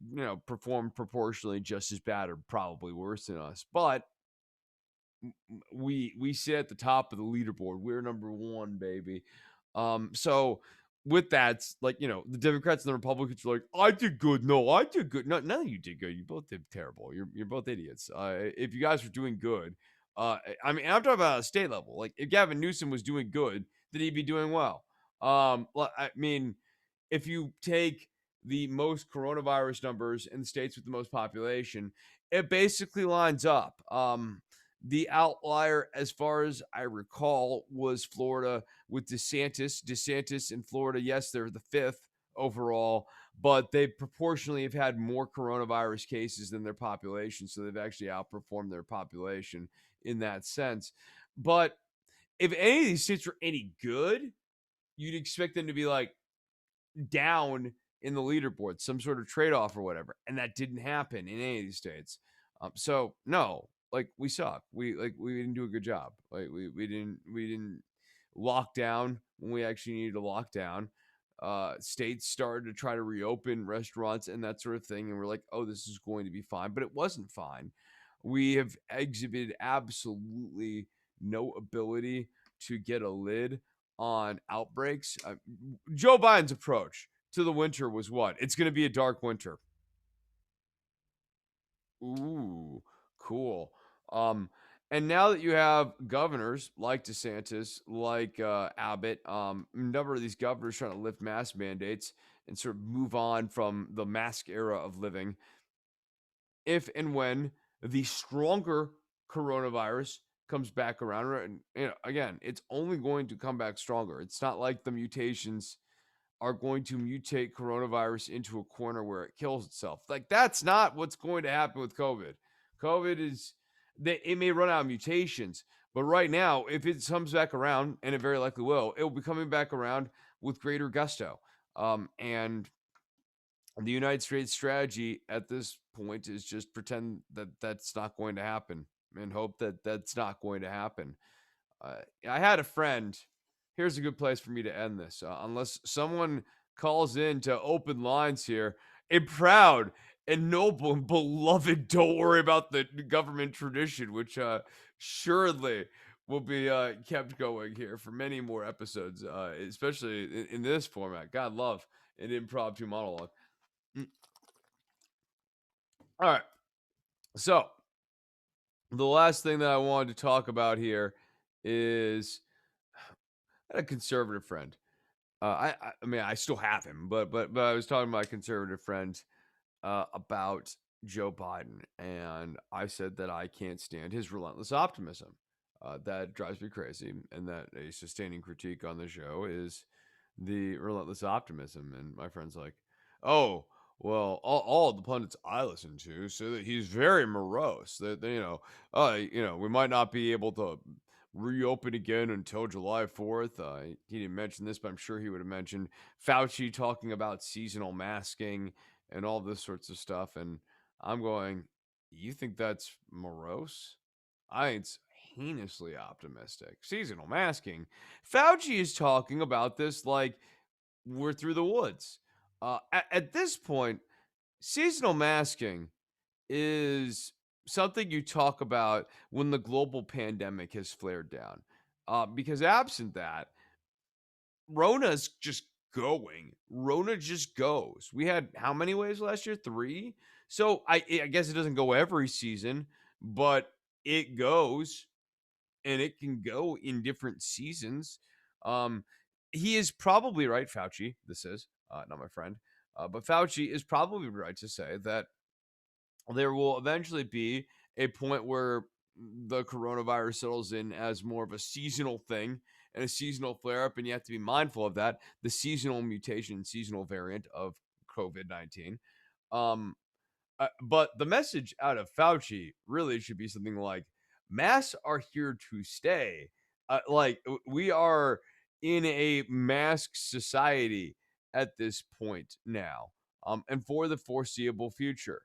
perform proportionally just as bad or probably worse than us, but we sit at the top of the leaderboard. We're number one, baby. So with that, like the Democrats and the Republicans are like, I did good. No, I did good. No, none of you did good. You both did terrible. You're both idiots. If you guys were doing good, I mean, I'm talking about a state level. Like if Gavin Newsom was doing good, then he'd be doing well. I mean, if you take the most coronavirus numbers in the states with the most population, it basically lines up. The outlier, as far as I recall, was Florida with DeSantis. DeSantis in Florida, yes, they're the fifth overall, but they proportionally have had more coronavirus cases than their population. So they've actually outperformed their population in that sense. But if any of these states were any good, you'd expect them to be like down in the leaderboard, some sort of trade off or whatever. And that didn't happen in any of these states. So no, like we suck. We didn't do a good job. Like we didn't lock down when we actually needed to lock down. States started to try to reopen restaurants and that sort of thing, and we're like, oh, this is going to be fine, but it wasn't fine. We have exhibited absolutely no ability to get a lid on outbreaks. Joe Biden's approach to the winter was what? It's going to be a dark winter. Ooh, cool. Um, and now that you have governors like DeSantis, like Abbott, a number of these governors trying to lift mask mandates and sort of move on from the mask era of living, if and when the stronger coronavirus comes back around, and again, it's only going to come back stronger. It's not like the mutations are going to mutate coronavirus into a corner where it kills itself. Like that's not what's going to happen with COVID. COVID is that it may run out of mutations, but right now, if it comes back around, and it very likely will, it will be coming back around with greater gusto. And the United States strategy at this point is just pretend that that's not going to happen and hope that that's not going to happen. I had a friend. Here's a good place for me to end this. Unless someone calls in to open lines here, a proud and noble and beloved, don't worry about the government tradition, which surely will be kept going here for many more episodes, especially in this format. God love an impromptu monologue. Mm. All right. So, the last thing that I wanted to talk about here is I had a conservative friend. I mean, I still have him, but I was talking to my conservative friend about Joe Biden, and I said that I can't stand his relentless optimism. That drives me crazy, and that a sustaining critique on the show is the relentless optimism. And my friend's like, "Oh, well, all the pundits I listen to say that he's very morose. That we might not be able to reopen again until July 4th. He didn't mention this, but I'm sure he would have mentioned Fauci talking about seasonal masking and all this sorts of stuff. And I'm going, you think that's morose? I think it's heinously optimistic. Seasonal masking. Fauci is talking about this like we're through the woods. At this point, seasonal masking is something you talk about when the global pandemic has flared down. Because absent that, Rona's just going. Rona just goes. We had how many waves last year? 3. So I guess it doesn't go every season, but it goes, and it can go in different seasons. Um, he is probably right, Fauci. This is not my friend, but Fauci is probably right to say that there will eventually be a point where the coronavirus settles in as more of a seasonal thing and a seasonal flare up. And you have to be mindful of that, the seasonal mutation, seasonal variant of COVID 19. Um, but the message out of Fauci really should be something like masks are here to stay. We are in a mask society at this point now, and for the foreseeable future,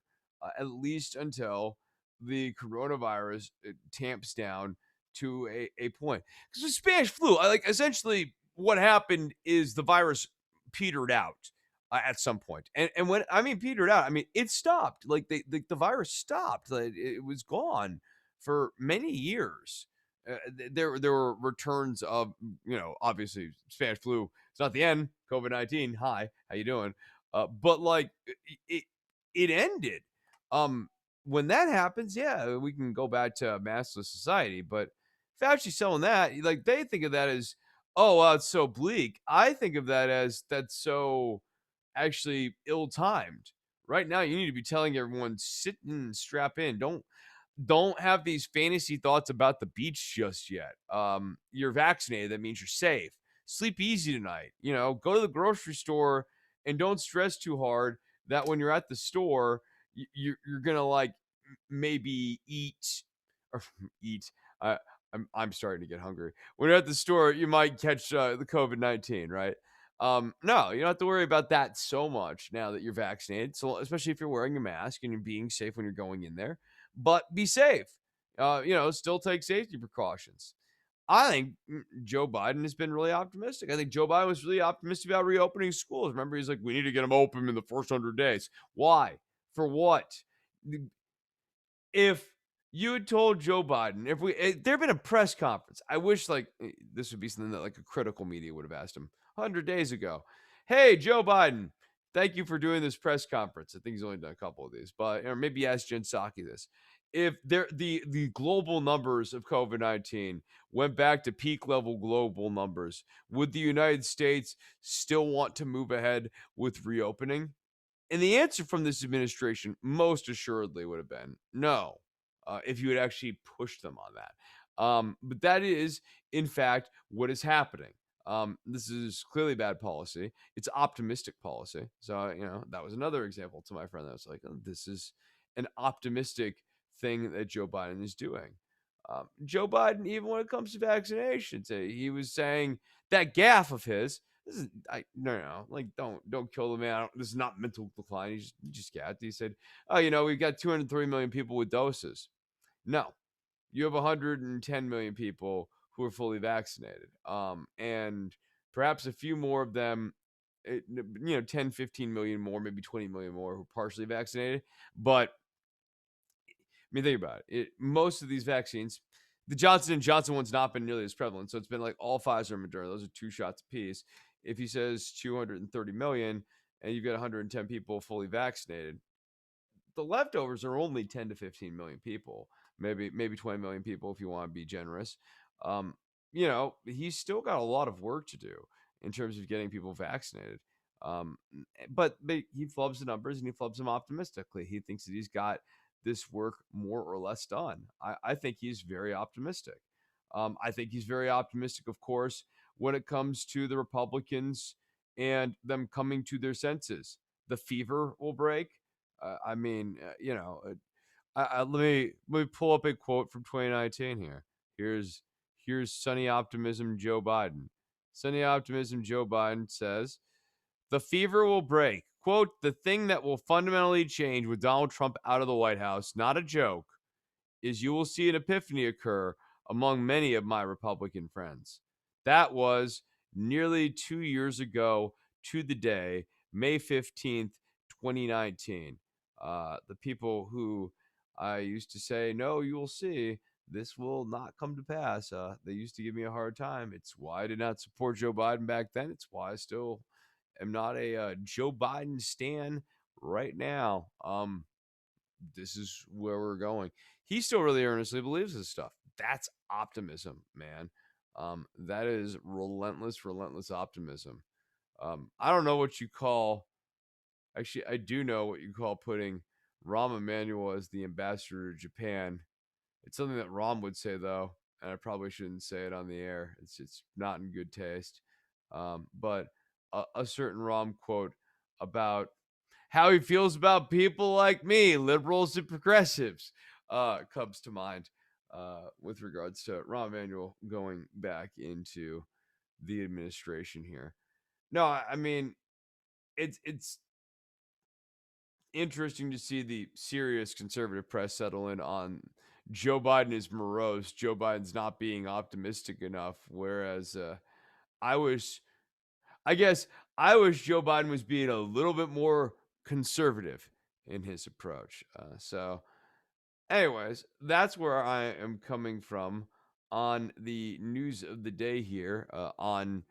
at least until the coronavirus tamps down to a point. Because the Spanish flu, essentially what happened is the virus petered out at some point. And when I mean petered out, I mean it stopped. Like the virus stopped. Like, it was gone for many years. There were returns of, obviously Spanish flu. It's not the end. COVID-19. Hi, how you doing? But like it it ended. Um, when that happens, yeah, we can go back to a maskless society. But Fauci selling that, like they think of that as, oh, wow, it's so bleak. I think of that as that's so actually ill-timed. Right now, you need to be telling everyone sit and strap in. Don't have these fantasy thoughts about the beach just yet. You're vaccinated. That means you're safe. Sleep easy tonight. Go to the grocery store and don't stress too hard that when you're at the store, you're gonna like maybe eat or eat. Uh, I'm starting to get hungry. When you're at the store, you might catch the COVID-19, right? No, you don't have to worry about that so much now that you're vaccinated. So especially if you're wearing a mask and you're being safe when you're going in there, but be safe. Still take safety precautions. I think Joe Biden has been really optimistic. I think Joe Biden was really optimistic about reopening schools. Remember, he's like, we need to get them open in the first 100 days. Why? For what? If you had told Joe Biden, there had been a press conference, I wish this would be something that like a critical media would have asked him 100 days ago. Hey, Joe Biden, thank you for doing this press conference. I think he's only done a couple of these, but or maybe ask Jen Psaki this. If the global numbers of COVID-19 went back to peak level global numbers, would the United States still want to move ahead with reopening? And the answer from this administration most assuredly would have been no, if you had actually pushed them on that. But that is, in fact, what is happening. This is clearly bad policy. It's optimistic policy. So, that was another example to my friend that was like, oh, this is an optimistic thing that Joe Biden is doing. Joe Biden, even when it comes to vaccinations, he was saying that gaffe of his. This is no, like don't kill the man. This is not mental decline. He just got. He said, oh, we've got 203 million people with doses. No, you have 110 million people who are fully vaccinated. And perhaps a few more of them, 10, 15 million more, maybe 20 million more who are partially vaccinated. But mean, think about it. Most of these vaccines, the Johnson and Johnson one's not been nearly as prevalent, so it's been like all Pfizer and Moderna. Those are 2 shots apiece. If he says 230 million and you've got 110 people fully vaccinated, the leftovers are only 10 to 15 million people, maybe 20 million people if you want to be generous. Um, he's still got a lot of work to do in terms of getting people vaccinated. But he flubs the numbers and he flubs them optimistically. He thinks that he's got this work more or less done. I think he's very optimistic. I think he's very optimistic, of course, when it comes to the Republicans and them coming to their senses. The fever will break. I mean, let me pull up a quote from 2019 here. Here's Sunny Optimism Joe Biden. Sunny Optimism Joe Biden says, "The fever will break. quote, the thing that will fundamentally change with Donald Trump out of the White House, not a joke, is you will see an epiphany occur among many of my Republican friends. That was nearly 2 years ago to the day, May 15th, 2019. The people who I used to say, no, you will see, this will not come to pass. They used to give me a hard time. It's why I did not support Joe Biden back then. It's why I still am not a Joe Biden stan right now. This is where we're going. He still really earnestly believes this stuff. That's optimism, man. That is relentless, relentless optimism. I don't know what you call. Actually, I do know what you call putting Rahm Emanuel as the ambassador to Japan. It's something that Rahm would say, though, and I probably shouldn't say it on the air. It's not in good taste. But a certain Rahm quote about how he feels about people like me, liberals and progressives, comes to mind with regards to Rahm Emanuel going back into the administration here. No, I mean it's interesting to see the serious conservative press settle in on Joe Biden is morose. Joe Biden's not being optimistic enough, whereas I was I guess I wish Joe Biden was being a little bit more conservative in his approach. Anyways, that's where I am coming from on the news of the day here on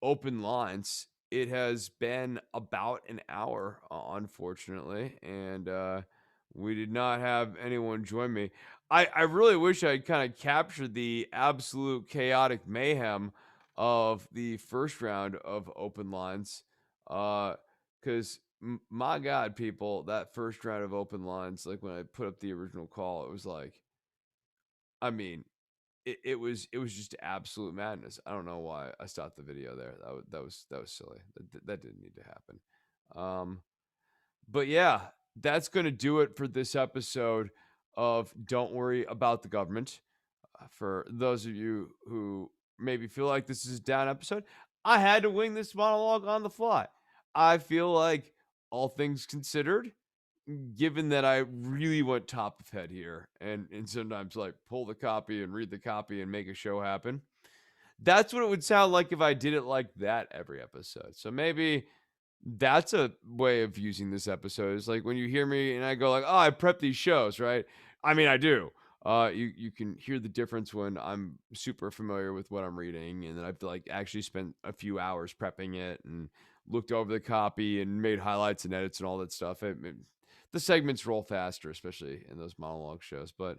open lines. It has been about an hour, unfortunately, and we did not have anyone join me. I really wish I kind of captured the absolute chaotic mayhem of the first round of open lines. Because my God, people, that first round of open lines, like when I put up the original call, it was like, I mean, it was just absolute madness. I don't know why I stopped the video there. That was silly. That didn't need to happen. Um, but yeah, that's gonna do it for this episode of Don't Worry About the Government. For those of you who maybe feel like this is a down episode, I had to wing this monologue on the fly. I feel like, all things considered, given that I really went top of head here and sometimes like pull the copy and read the copy and make a show happen. That's what it would sound like if I did it like that every episode. So maybe that's a way of using this episode. It's like when you hear me and I go like, "Oh, I prep these shows," right? I mean, I do. You can hear the difference when I'm super familiar with what I'm reading, and then I've like actually spent a few hours prepping it and looked over the copy and made highlights and edits and all that stuff. The segments roll faster, especially in those monologue shows. But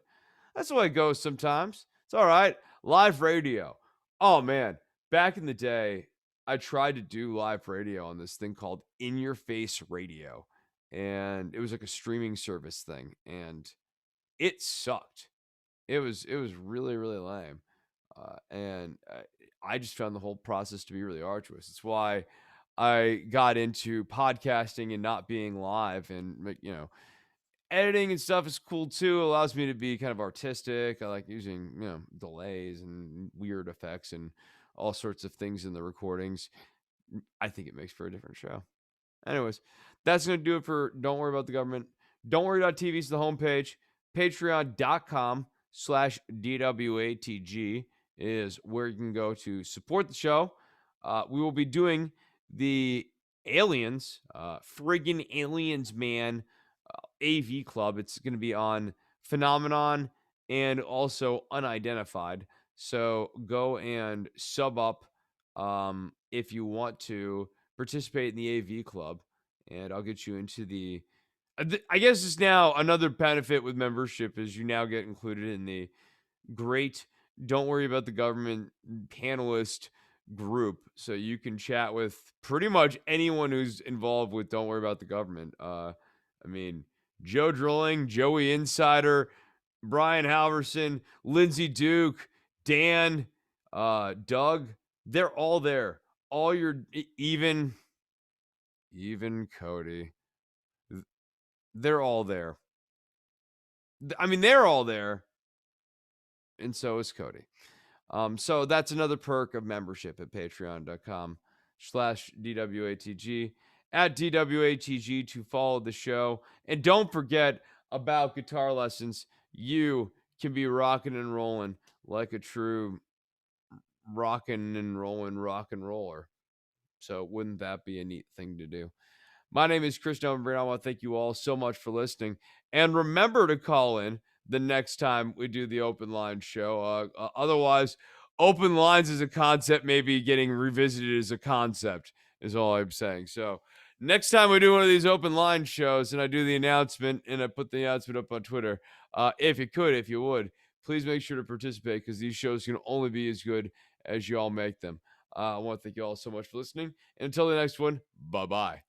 that's the way it goes sometimes. It's all right. Live radio. Oh man, back in the day, I tried to do live radio on this thing called In Your Face Radio, and it was like a streaming service thing, and it sucked. It was really really lame, and I just found the whole process to be really arduous. It's why I got into podcasting and not being live, and like, editing and stuff is cool too. It allows me to be kind of artistic. I like using, delays and weird effects and all sorts of things in the recordings. I think it makes for a different show. Anyways, that's going to do it for Don't Worry About the Government. Don't Worry.tv is the homepage. Patreon.com/DWATG is where you can go to support the show. We will be doing the Aliens, friggin' Aliens, man, AV Club. It's going to be on Phenomenon and also Unidentified. So go and sub up if you want to participate in the AV Club, and I'll get you into the. I guess it's now another benefit with membership is you now get included in the great Don't Worry About the Government panelist group, so you can chat with pretty much anyone who's involved with Don't Worry About the Government. I mean, Joe Drilling, Joey Insider, Brian Halverson, Lindsay Duke, Dan, Doug, they're all there. All your even Cody, they're all there. I mean, they're all there, and so is Cody. So that's another perk of membership at patreon.com/DWATG. at DWATG to follow the show. And don't forget about guitar lessons. You can be rocking and rolling like a true rocking and rolling rock and roller. So wouldn't that be a neat thing to do? My name is Chris Nolan. I want to thank you all so much for listening. And remember to call in the next time we do the open line show. Otherwise, open lines as a concept may be getting revisited as a concept, is all I'm saying. So next time we do one of these open line shows and I do the announcement and I put the announcement up on Twitter, if you would, please make sure to participate because these shows can only be as good as you all make them. I want to thank you all so much for listening. And until the next one, bye bye.